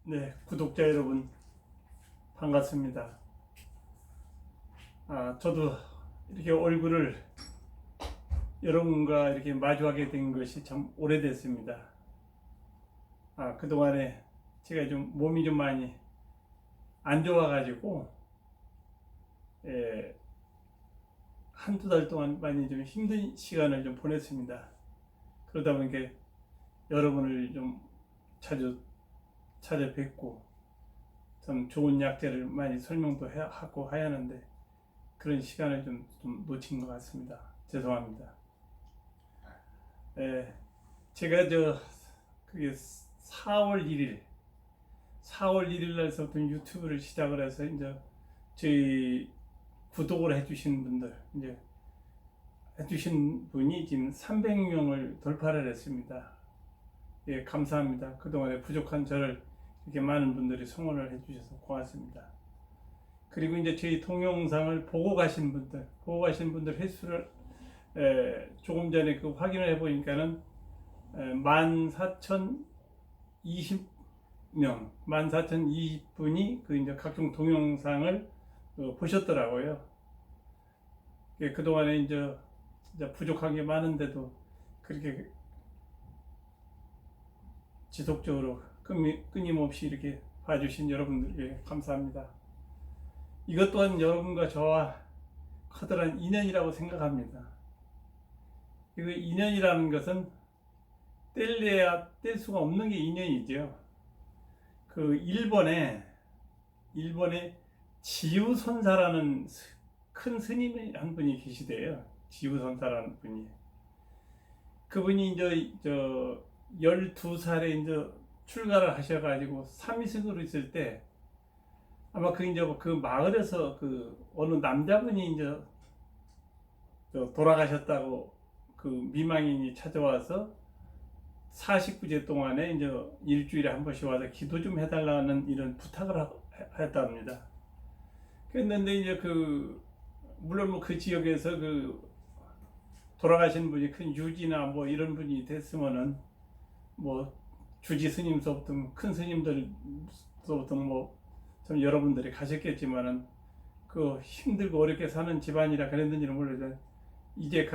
네, 구독자 여러분 반갑습니다. 저도 이렇게 얼굴을 여러분과 이렇게 마주하게 된 것이 참 오래됐습니다. 그동안에 제가 좀 몸이 좀 많이 안 좋아가지고 한두 달 동안 많이 좀 힘든 시간을 좀 보냈습니다. 그러다 보니까 여러분을 좀 자주 찾아뵙고 좀 좋은 약재를 많이 설명도 하고 해야 하는데 그런 시간을 좀 놓친 것 같습니다. 죄송합니다. 제가 그게 4월 1일 날서부터 유튜브를 시작을 해서 이제 저희 구독을 해주신 분들, 이제 해주신 분이 지금 300명을 돌파를 했습니다. 예, 감사합니다. 그동안에 부족한 저를 이렇게 많은 분들이 성원을 해주셔서 고맙습니다. 그리고 이제 저희 동영상을 보고 가신 분들 횟수를 조금 전에 그 확인을 해보니까는 14,020분이 그 이제 각종 동영상을 보셨더라고요. 그동안에 이제 부족한 게 많은데도 그렇게 지속적으로 끊임없이 이렇게 봐주신 여러분들께 감사합니다. 이것 또한 여러분과 저와 커다란 인연이라고 생각합니다. 이거 인연이라는 것은 뗄래야 뗄 수가 없는 게 인연이죠. 그 일본에 지우선사라는 큰 스님이 한 분이 계시대요. 지우선사라는 분이. 그분이 이제 12살에 이제 출가를 하셔가지고 삼위승으로 있을 때 아마 그 마을에서 그 어느 남자분이 이제 돌아가셨다고 그 미망인이 찾아와서 49제 동안에 이제 일주일에 한 번씩 와서 기도 좀 해달라는 이런 부탁을 했답니다. 그랬는데 이제 물론 뭐 그 지역에서 돌아가신 분이 큰 유지나 뭐 이런 분이 됐으면은 뭐 주지 스님서부터 큰 스님들서부터 뭐 좀 여러분들이 가셨겠지만은 그 힘들고 어렵게 사는 집안이라 그랬는지는 모르죠. 이제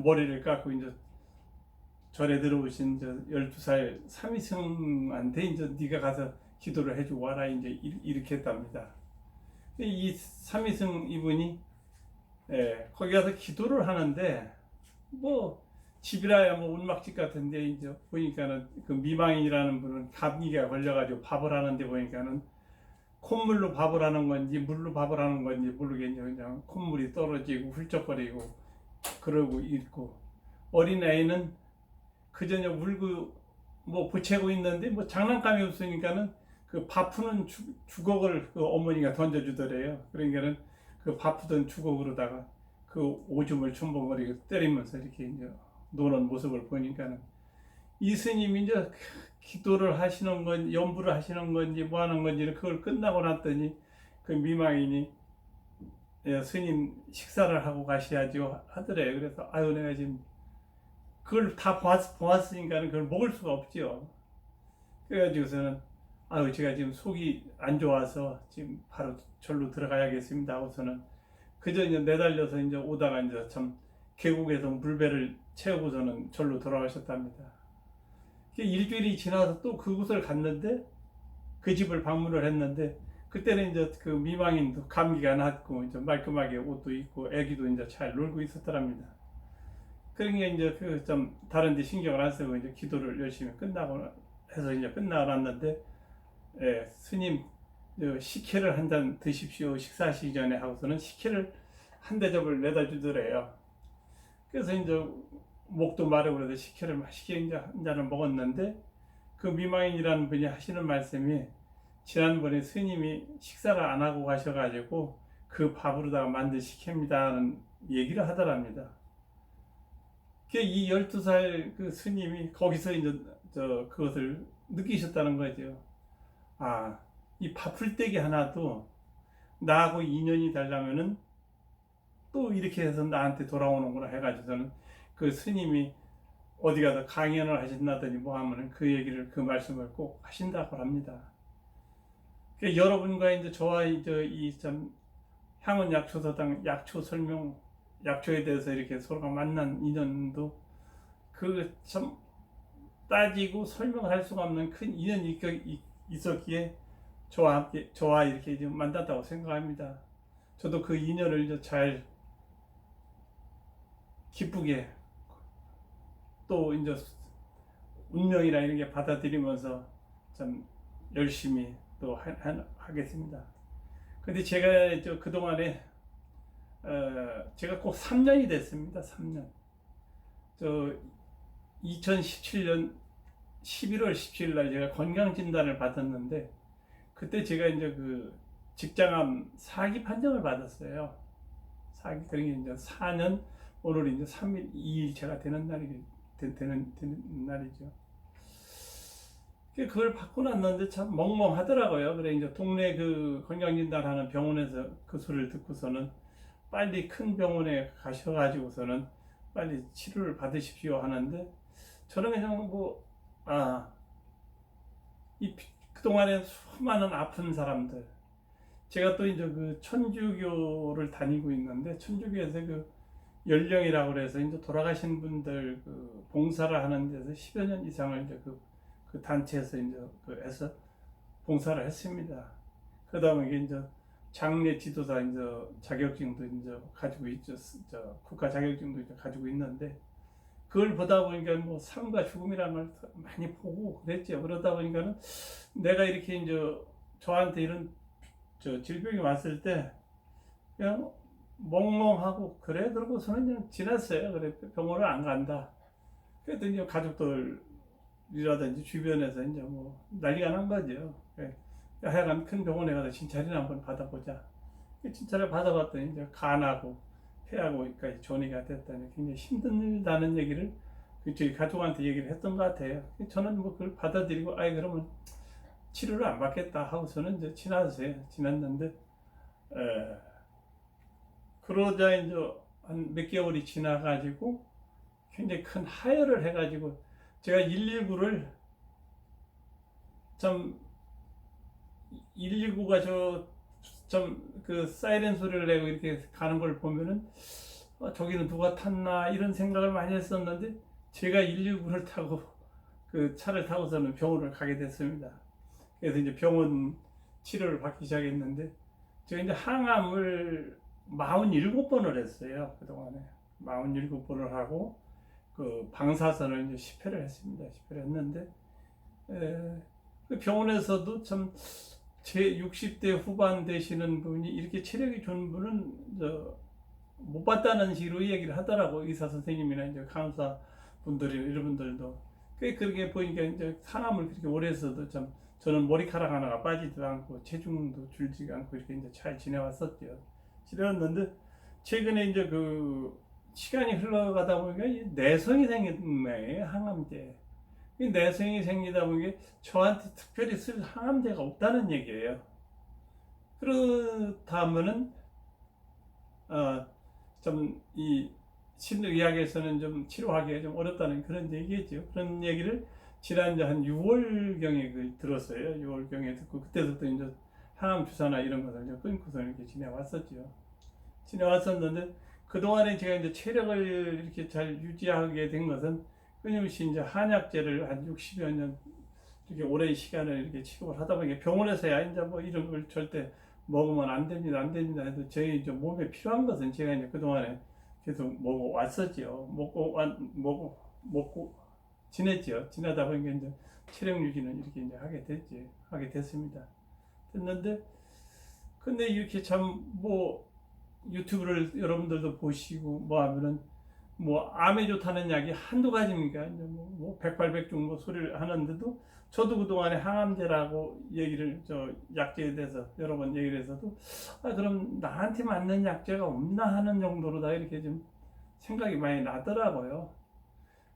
머리를 깎고 이제 절에 들어오신 12살 삼위승한테 이제 네가 가서 기도를 해주고 와라 이제 이렇게 했답니다. 이 삼위승 이분이 거기 가서 기도를 하는데 뭐 집이라야 뭐 운막집 같은데 이제 보니까는 그 미망인이라는 분은 감기가 걸려가지고 밥을 하는데 보니까는 콧물로 밥을 하는 건지 물로 밥을 하는 건지 모르겠냐 그냥 콧물이 떨어지고 훌쩍거리고 그러고 있고 어린아이는 그저녁 울고 뭐 보채고 있는데 뭐 장난감이 없으니까는 그 밥 푸는 주걱을 그 어머니가 던져주더래요. 그러니까는 그 밥 푸던 주걱으로다가 그 오줌을 첨벙거리고 때리면서 이렇게 이제 노는 모습을 보니까는 이 스님이 이제 기도를 하시는 건지 연부를 하시는 건지 뭐 하는 건지 그걸 끝나고 났더니 그 미망인이 스님 식사를 하고 가셔야죠 하더래요. 그래서 아유 내가 지금 그걸 다 보았으니까는 그걸 먹을 수가 없지요. 그래가지고서는 아유 제가 지금 속이 안 좋아서 지금 바로 절로 들어가야겠습니다 하고서는 그저 이제 내달려서 이제 오다가 이제 참 계곡에서 물배를 채우고서는 절로 돌아가셨답니다. 일주일이 지나서 또 그곳을 갔는데 그 집을 방문을 했는데 그때는 이제 그 미망인도 감기가 났고 이제 말끔하게 옷도 입고 애기도 이제 잘 놀고 있었더랍니다. 그러니까 이제 좀 다른 데 신경을 안 쓰고 이제 기도를 열심히 끝나고 해서 이제 끝나고 났는데 스님 식혜를 한 잔 드십시오 식사하시기 전에 하고서는 식혜를 한 대접을 내다 주더래요. 그래서 이제 목도 마르고 그래서 식혜를 맛있게 이제 한 잔을 먹었는데 그 미망인이라는 분이 하시는 말씀이 지난번에 스님이 식사를 안 하고 가셔가지고 그 밥으로다가 만든 식혜입니다는 얘기를 하더랍니다. 이 12살 그 스님이 거기서 이제 그것을 느끼셨다는 거죠. 이 밥풀떼기 하나도 나하고 인연이 되려면은 또 이렇게 해서 나한테 돌아오는구나 해가지고서는 그 스님이 어디 가서 강연을 하신다더니 뭐 하면은 그 얘기를 그 말씀을 꼭 하신다고 합니다. 여러분과 이제 저와 이제 이참 향은 약초서당 약초 설명 약초에 대해서 이렇게 서로가 만난 인연도 그 참 따지고 설명할 수가 없는 큰 인연이 있었기에 저와 이렇게 지금 만났다고 생각합니다. 저도 그 인연을 이제 잘 기쁘게 또 이제 운명이라 이런 게 받아들이면서 참 열심히 또 하겠습니다. 근데 제가 그동안에 제가 꼭 3년이 됐습니다. 3년. 2017년 11월 17일 날 제가 건강 진단을 받았는데 그때 제가 이제 그 직장암 4기 판정을 받았어요. 4기 그러니까 이제 4년 오늘 이제 3일 2일 제가 되는 날이죠. 그걸 받고 났는데 참 멍멍하더라고요. 그래 이제 동네 그 건강진단하는 병원에서 그 소리를 듣고서는 빨리 큰 병원에 가셔가지고서는 빨리 치료를 받으십시오 하는데 저는 그냥 그동안에 수많은 아픈 사람들 제가 또 이제 그 천주교를 다니고 있는데 천주교에서 그 연령이라고 그래서 이제 돌아가신 분들 그 봉사를 하는 데서 10여 년 이상을 이제 그 단체에서 이제 해서 봉사를 했습니다. 그다음에 이제 장례 지도사 이제 자격증도 이제 가지고 있죠. 국가 자격증도 이제 가지고 있는데 그걸 보다 보니까 뭐 삶과 죽음이라는 걸 많이 보고 그랬죠. 그러다 보니까는 내가 이렇게 이제 저한테 이런 질병이 왔을 때 그냥 멍멍하고 그래 그러고서는 그냥 지났어요. 그래 병원을 안 간다. 그랬더니 가족들이라든지 주변에서 이제 뭐 난리가 난 거죠. 그래. 하여간 큰 병원에 가서 진찰이나 한번 받아보자. 진찰을 받아봤더니 이제 간하고 폐하고까지 전이가 됐다니 굉장히 힘들다는 얘기를 저희 가족한테 얘기를 했던 것 같아요. 저는 뭐 그걸 받아들이고 그러면 치료를 안 받겠다 하고서는 이제 지났는데 그러자 이제 한 몇 개월이 지나가지고 굉장히 큰 하혈을 해가지고 제가 119를 참 119가 그 사이렌 소리를 내고 이렇게 가는 걸 보면은 저기는 누가 탔나 이런 생각을 많이 했었는데 제가 119를 타고 그 차를 타고서는 병원을 가게 됐습니다. 그래서 이제 병원 치료를 받기 시작했는데 제가 이제 항암을 47번을 했어요. 그동안에 47번을 하고 그 방사선을 이제 10회를 했습니다. 10회를 했는데 그 병원에서도 참 제 60대 후반 되시는 분이 이렇게 체력이 좋은 분은 못 봤다는 식으로 얘기를 하더라고. 의사 선생님이나 이제 간호사 분들이 이런 분들도 그렇게 보니까 이제 항암을 그렇게 오래 했어도 참 저는 머리카락 하나가 빠지지도 않고 체중도 줄지가 않고 이렇게 이제 잘 지내왔었죠. 지내왔는데 최근에 이제 그 시간이 흘러가다 보니까 내성이 생긴 거예요. 항암제. 이 내성이 생기다 보니 저한테 특별히 쓸 항암제가 없다는 얘기예요. 그렇다면은 좀 이 신의학에서는 좀 치료하기가 좀 어렵다는 그런 얘기겠죠. 그런 얘기를 지난주 한 6월경에 들었어요. 6월경에 듣고 그때부터 이제 항암 주사나 이런 것을 이제 끊고서 이렇게 지내왔었죠. 지내왔었는데 그동안에 제가 이제 체력을 이렇게 잘 유지하게 된 것은 끊임없이 이제 한약제를 한 60여 년 이렇게 오랜 시간을 이렇게 치료를 하다 보니까 병원에서야 이제 뭐 이런 걸 절대 먹으면 안 됩니다 해도 저희 이제 몸에 필요한 것은 제가 이제 그동안에 계속 먹어왔었죠. 먹고 지냈죠. 지나다 보니까 이제 체력 유지는 이렇게 이제 하게 됐습니다. 됐는데 근데 이렇게 참 유튜브를 여러분들도 보시고 하면은 암에 좋다는 약이 한두 가지입니까? 이제 백발백중 소리를 하는데도 저도 그동안에 항암제라고 얘기를 약제에 대해서 여러 번 얘기를 해서도 그럼 나한테 맞는 약제가 없나 하는 정도로 다 이렇게 좀 생각이 많이 나더라고요.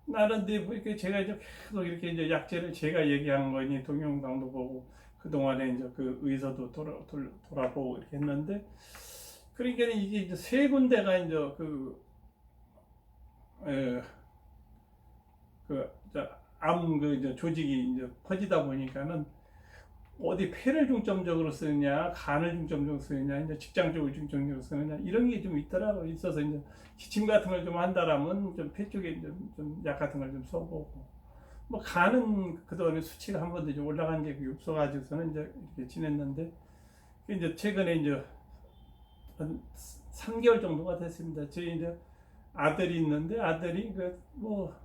나는데 이렇게 제가 이제 계속 이렇게 이제 약제를 제가 얘기한 거니 동영상도 보고 그동안에 이제 그 의사도 돌아보고 이렇게 했는데 그러니까 이게 이제 세 군데가 이제 그암 조직이 이제 퍼지다 보니까는 어디 폐를 중점적으로 쓰느냐, 간을 중점적으로 쓰느냐, 이제 직장적으로 중점적으로 쓰느냐 이런 게 좀 있더라고. 있어서 이제 기침 같은 걸 좀 한다라면 좀 폐 쪽에 좀 약 같은 걸 좀 써보고, 뭐 간은 그동안에 수치가 한 번도 좀 올라간 적이 없어가지고서는 이제 이렇게 지냈는데, 이제 최근에 이제 한 3개월 정도가 됐습니다. 저희 이제 아들이 있는데, 아들이 뭐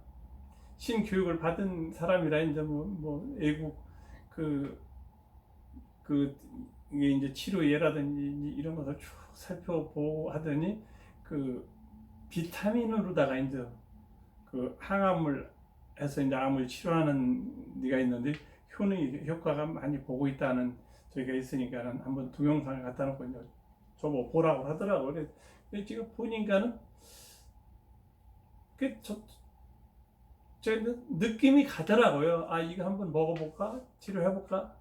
신교육을 받은 사람이라 이제 뭐 애국 그 이게 이제 치료제라든지 이런 것을 쭉 살펴보고 하더니 그 비타민으로다가 이제 그 항암을 해서 이제 암을 치료하는 데가 있는데 효과가 많이 보고 있다는 저희가 있으니까는 한번 동영상을 갖다 놓고 이제 저보고 보라고 하더라고요. 그래서 지금 보니까는 저 느낌이 가더라고요. 아, 이거 한번 먹어볼까? 치료해볼까?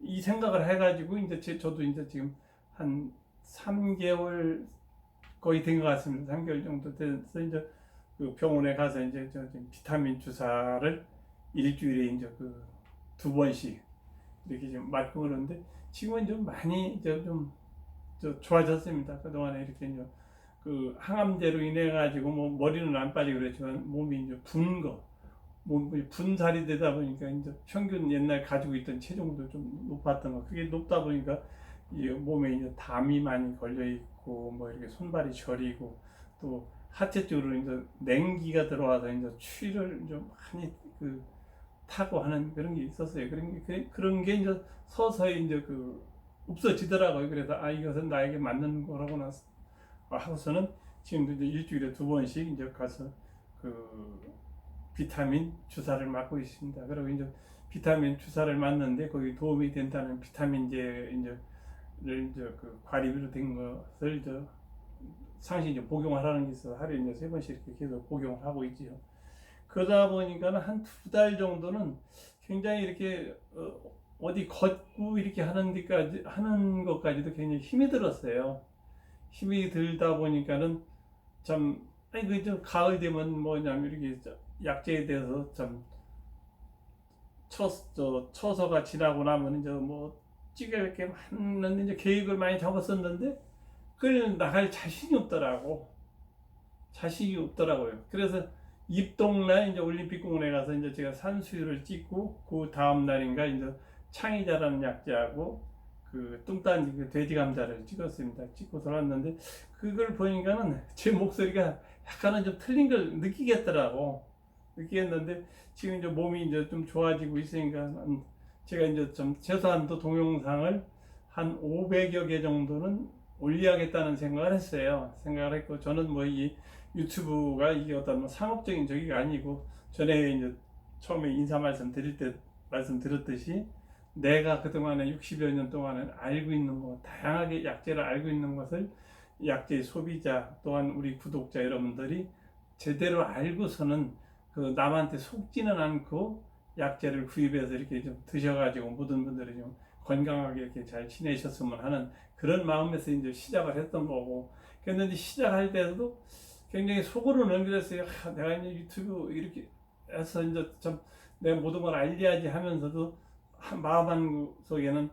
이 생각을 해가지고 이제 저도 이제 지금 한 3개월 거의 된 것 같습니다. 3개월 정도 돼서 이제 그 병원에 가서 이제 저 비타민 주사를 일주일에 이제 그 2번씩 이렇게 좀 맞고 그러는데, 지금은 좀 많이 이제 좀 좋아졌습니다. 그동안에 이렇게 이제 그 항암제로 인해 가지고 뭐 머리는 안 빠지고 그랬지만 몸이 이제 몸이 분살이 되다 보니까 이제 평균 옛날 가지고 있던 체중도 좀 높았던 거, 그게 높다 보니까 이 몸에 이제 담이 많이 걸려 있고 뭐 이렇게 손발이 저리고 또 하체 쪽으로 이제 냉기가 들어와서 이제 추위를 좀 많이 타고 하는 그런 게 있었어요. 그런 게 이제 서서히 이제 없어지더라고요. 그래서 아, 이것은 나에게 맞는 거라고 나서 하고서는 지금도 이제 일주일에 2번씩 이제 가서 비타민 주사를 맞고 있습니다. 그리고 이제 비타민 주사를 맞는데 거기 도움이 된다는 비타민제 이제 과립으로 된 것을 이제 상시 이제 복용을 하는 게 있어 하루에 이제 3번씩 이렇게 계속 복용을 하고 있지요. 그러다 보니까는 한 2달 정도는 굉장히 이렇게 어디 걷고 이렇게 하는 것까지도 굉장히 힘이 들었어요. 힘이 들다 보니까는 참, 아니 좀 가을 되면 뭐냐면 이렇게 약재에 대해서 참 처서가 지나고 나면 이제 뭐 찌개 이렇게 많은 이제 계획을 많이 잡았었는데 그걸 나갈 자신이 없더라고요. 그래서 입동날 이제 올림픽공원에 가서 이제 제가 산수유를 찍고 그 다음 날인가 이제 창의자라는 약재하고 뚱딴지 돼지 감자를 찍었습니다. 찍고 돌아왔는데 그걸 보니까는 제 목소리가 약간은 좀 틀린 걸 느끼겠는데 지금 이제 몸이 이제 좀 좋아지고 있으니까 제가 이제 좀 최소한도 동영상을 한 500여 개 정도는 올려야겠다는 생각을 했어요. 생각을 했고, 저는 뭐 이 유튜브가 이게 어떤 상업적인 저기가 아니고, 전에 이제 처음에 인사 말씀드릴 때 말씀드렸듯이 내가 그동안에 60여 년 동안에 알고 있는 것, 다양하게 약재를 알고 있는 것을 약재 소비자 또한 우리 구독자 여러분들이 제대로 알고서는 남한테 속지는 않고 약재를 구입해서 이렇게 좀 드셔가지고 모든 분들이 좀 건강하게 이렇게 잘 지내셨으면 하는 그런 마음에서 이제 시작을 했던 거고, 그런데 시작할 때도 굉장히 속으로는 그랬어요. 내가 이제 유튜브 이렇게 해서 이제 좀 내가 모든 걸 알려야지 하면서도 마음 한 속에는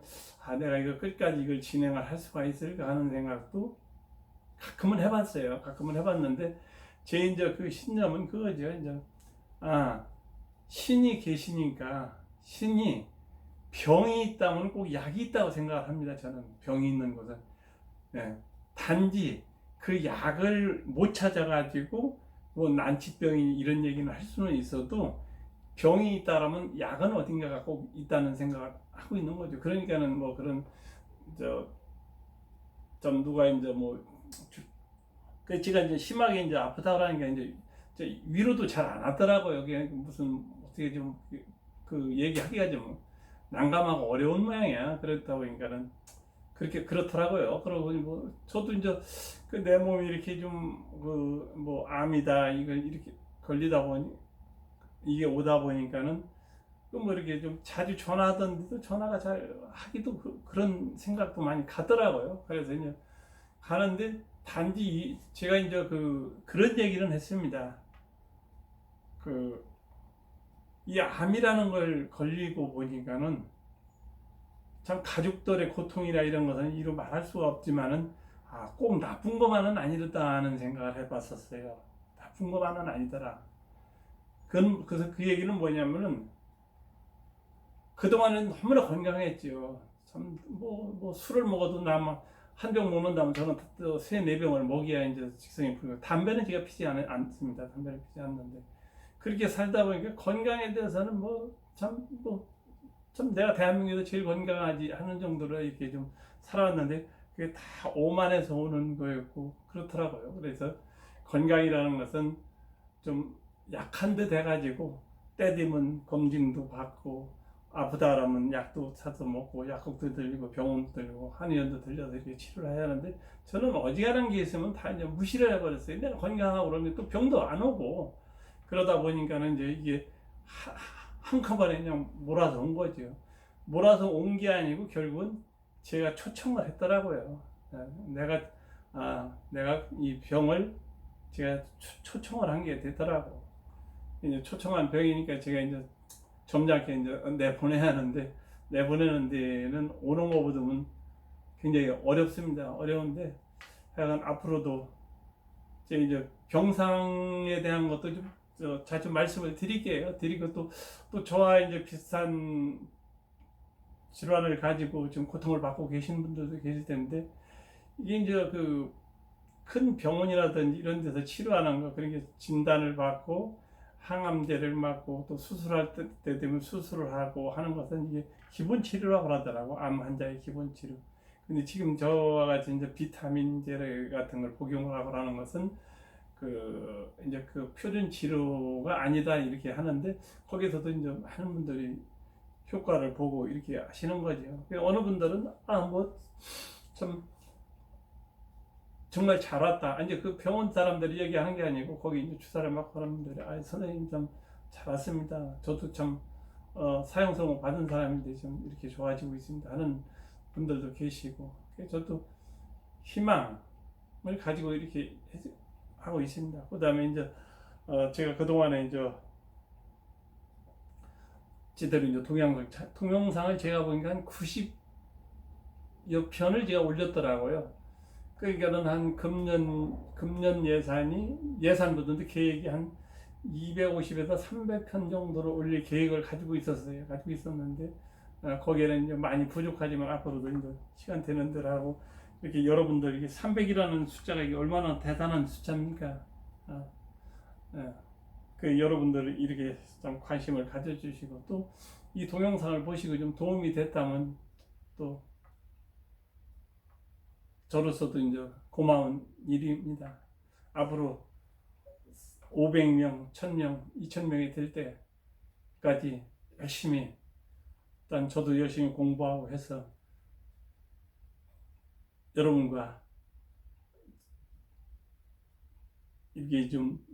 내가 이거 끝까지 이걸 진행을 할 수가 있을까 하는 생각도 가끔은 해봤어요. 가끔은 해봤는데 제 이제 신념은 그거죠. 이제 신이 계시니까, 신이 병이 있다면 꼭 약이 있다고 생각을 합니다. 저는 병이 있는 곳은. 네. 단지 그 약을 못 찾아가지고 뭐 난치병이 이런 얘기는 할 수는 있어도 병이 있다라면 약은 어딘가가 꼭 있다는 생각을 하고 있는 거죠. 그러니까는 뭐 그런 좀 누가 이제 제가 이제 심하게 이제 아프다고 하니까 이제 위로도 잘 안 하더라고요. 여기 무슨 어떻게 좀 얘기하기가 좀 난감하고 어려운 모양이야. 그렇다 보니까는 그렇더라고요. 그러고 뭐 저도 이제 내 몸이 이렇게 좀 암이다 이걸 이렇게 걸리다 보니 이게 오다 보니까는 뭐 이렇게 좀 자주 전화하던데도 전화가 잘 하기도 그런 생각도 많이 가더라고요. 그래서 이제 가는데 단지 제가 이제 그런 얘기는 했습니다. 이 암이라는 걸 걸리고 보니까는 참 가족들의 고통이라 이런 것은 이루 말할 수가 없지만은 꼭 나쁜 것만은 아니다는 생각을 해봤었어요. 나쁜 것만은 아니더라. 그래서 그 얘기는 뭐냐면은 그동안은 너무나 건강했지요. 참, 뭐 술을 먹어도 한 병 먹는다면 저는 또 세 네 병을 먹여야 이제 직성이 풀리고, 담배는 제가 피지 않습니다. 담배를 피지 않는데. 그렇게 살다 보니까 건강에 대해서는 참 내가 대한민국에서 제일 건강하지 하는 정도로 이렇게 좀 살아왔는데, 그게 다 오만에서 오는 거였고, 그렇더라고요. 그래서 건강이라는 것은 좀 약한 듯 해가지고, 때 되면 검진도 받고, 아프다 그러면 약도 사서 먹고, 약국도 들리고, 병원도 들리고, 한의원도 들려서 이렇게 치료를 해야 하는데, 저는 어지간한 게 있으면 다 이제 무시를 해버렸어요. 내가 건강하고 그러면 또 병도 안 오고, 그러다 보니까는 이제 이게 한꺼번에 그냥 몰아서 온 거죠. 몰아서 온 게 아니고 결국은 제가 초청을 했더라고요. 내가 이 병을 제가 초청을 한 게 되더라고. 이제 초청한 병이니까 제가 이제 점잖게 이제 내보내야 하는데, 내보내는 데는 오는 것보다는 굉장히 어렵습니다. 어려운데 하여간 앞으로도 제가 이제 병상에 대한 것도 좀 자주 말씀을 드릴게요. 드리고 또 저와 이제 비슷한 질환을 가지고 지금 고통을 받고 계신 분들도 계실 텐데, 이게 이제 그 큰 병원이라든지 이런 데서 치료하는 거, 그렇게 진단을 받고 항암제를 맞고 또 수술할 때 되면 수술을 하고 하는 것은 이게 기본 치료라고 하더라고. 암 환자의 기본 치료. 근데 지금 저와 같이 이제 비타민제 같은 걸 복용을 하고 하는 것은 이제 그 표준 치료가 아니다 이렇게 하는데, 거기서도 이제 많은 분들이 효과를 보고 이렇게 하시는 거죠. 어느 분들은 참 정말 잘 왔다. 이제 그 병원 사람들이 얘기하는 게 아니고 거기 이제 주사를 맞고 하는 분들이 선생님 좀 잘 왔습니다. 저도 참 사형 선고 받은 사람인데 좀 이렇게 좋아지고 있습니다 하는 분들도 계시고, 저도 희망을 가지고 이렇게 하고 있습니다. 그 다음에 이제 제가 그동안에 이제 제대로 이제 동영상을 제가 보니까 한 90여 편을 제가 올렸더라고요. 그러니까는 한 금년 예산보다도 계획이 한 250에서 300편 정도로 올릴 계획을 가지고 있었는데, 거기에는 이제 많이 부족하지만 앞으로도 이제 시간 되는 대로 하고, 이렇게 여러분들 이게 300이라는 숫자가 이게 얼마나 대단한 숫자입니까? 여러분들 이렇게 좀 관심을 가져주시고, 또 이 동영상을 보시고 좀 도움이 됐다면 또 저로서도 이제 고마운 일입니다. 앞으로 500명, 1000명, 2000명이 될 때까지 열심히, 일단 저도 열심히 공부하고 해서 여러분과 이게 좀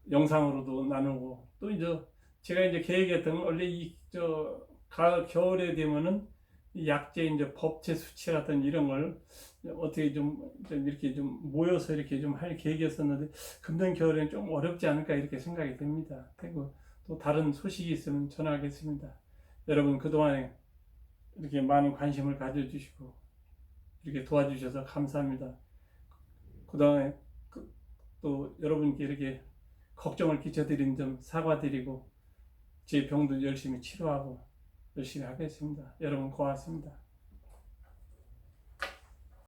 영상으로도 나누고, 또 이제 제가 이제 계획했던, 원래 겨울에 되면은 약제 이제 법제 수치 같은 이런 걸 어떻게 좀 이렇게 좀 모여서 이렇게 좀 할 계획이었었는데, 금년 겨울에는 좀 어렵지 않을까 이렇게 생각이 됩니다. 그리고 또 다른 소식이 있으면 전화하겠습니다. 여러분 그동안에 이렇게 많은 관심을 가져주시고 이렇게 도와주셔서 감사합니다. 그동안에 또 여러분께 이렇게 걱정을 끼쳐드린 점 사과드리고, 제 병도 열심히 치료하고 열심히 하겠습니다. 여러분 고맙습니다.